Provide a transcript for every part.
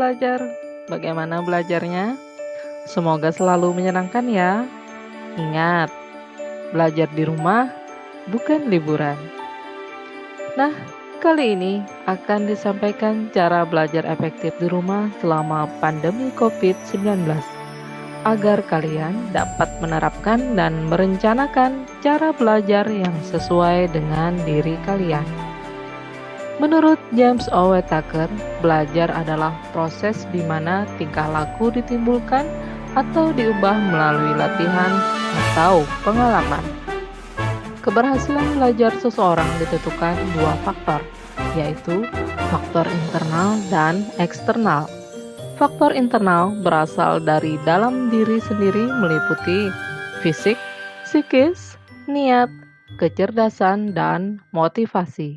belajar. Bagaimana belajarnya? Semoga selalu menyenangkan ya. Ingat, belajar di rumah bukan liburan. Nah, kali ini akan disampaikan cara belajar efektif di rumah selama pandemi COVID-19 agar kalian dapat menerapkan dan merencanakan cara belajar yang sesuai dengan diri kalian. Menurut James O. Whittaker, belajar adalah proses di mana tingkah laku ditimbulkan atau diubah melalui latihan atau pengalaman. Keberhasilan belajar seseorang ditentukan dua faktor, yaitu faktor internal dan eksternal. Faktor internal berasal dari dalam diri sendiri meliputi fisik, psikis, niat, kecerdasan, dan motivasi.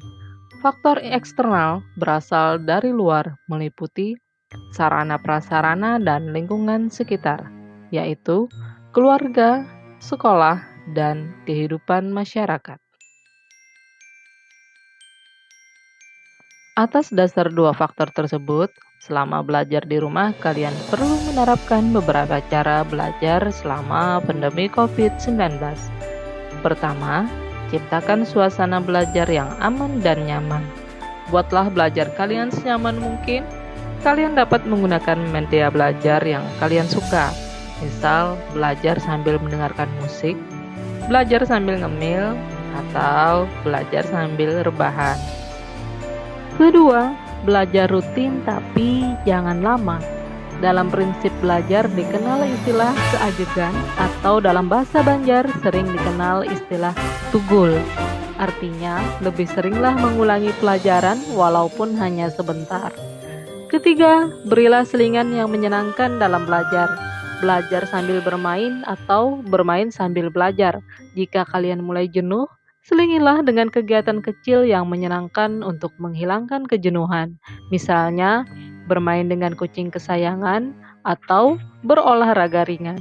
Faktor eksternal berasal dari luar meliputi sarana prasarana dan lingkungan sekitar, yaitu keluarga, sekolah, dan kehidupan masyarakat. Atas dasar dua faktor tersebut, selama belajar di rumah, kalian perlu menerapkan beberapa cara belajar selama pandemi COVID-19. Pertama, ciptakan suasana belajar yang aman dan nyaman. Buatlah belajar kalian senyaman mungkin. Kalian dapat menggunakan media belajar yang kalian suka. Misal, belajar sambil mendengarkan musik, belajar sambil ngemil, atau belajar sambil rebahan. Kedua, belajar rutin tapi jangan lama. Dalam prinsip belajar dikenal istilah keajegan atau dalam bahasa Banjar sering dikenal istilah tugul. Artinya, lebih seringlah mengulangi pelajaran walaupun hanya sebentar. Ketiga, berilah selingan yang menyenangkan dalam belajar. Belajar sambil bermain atau bermain sambil belajar. Jika kalian mulai jenuh, selingilah dengan kegiatan kecil yang menyenangkan untuk menghilangkan kejenuhan. Misalnya, bermain dengan kucing kesayangan atau berolahraga ringan.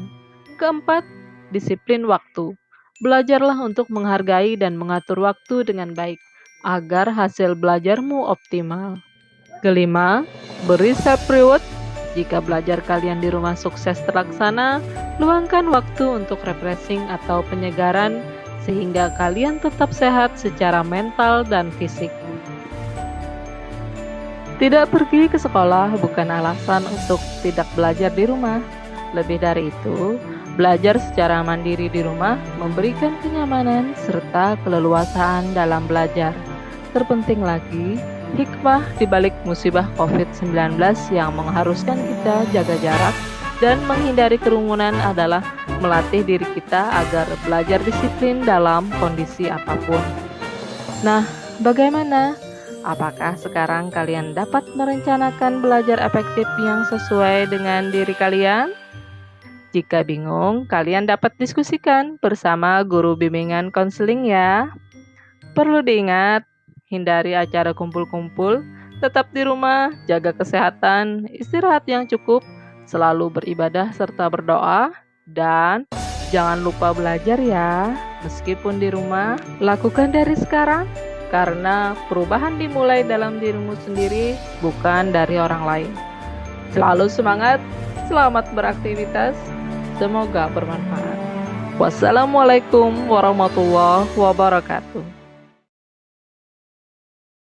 Keempat, disiplin waktu. Belajarlah untuk menghargai dan mengatur waktu dengan baik agar hasil belajarmu optimal. Kelima, beri self reward. Jika belajar kalian di rumah sukses terlaksana, luangkan waktu untuk refreshing atau penyegaran sehingga kalian tetap sehat secara mental dan fisik. Tidak pergi ke sekolah bukan alasan untuk tidak belajar di rumah. Lebih dari itu, belajar secara mandiri di rumah memberikan kenyamanan serta keleluasaan dalam belajar. Terpenting lagi, hikmah di balik musibah COVID-19 yang mengharuskan kita jaga jarak dan menghindari kerumunan adalah melatih diri kita agar belajar disiplin dalam kondisi apapun. Nah, bagaimana? Apakah sekarang kalian dapat merencanakan belajar efektif yang sesuai dengan diri kalian? Jika bingung, kalian dapat diskusikan bersama guru bimbingan konseling ya. Perlu diingat, hindari acara kumpul-kumpul, tetap di rumah, jaga kesehatan, istirahat yang cukup, selalu beribadah serta berdoa, dan jangan lupa belajar ya. Meskipun di rumah, lakukan dari sekarang, karena perubahan dimulai dalam dirimu sendiri, bukan dari orang lain. Selalu semangat, selamat beraktivitas, semoga bermanfaat. Wassalamualaikum warahmatullahi wabarakatuh.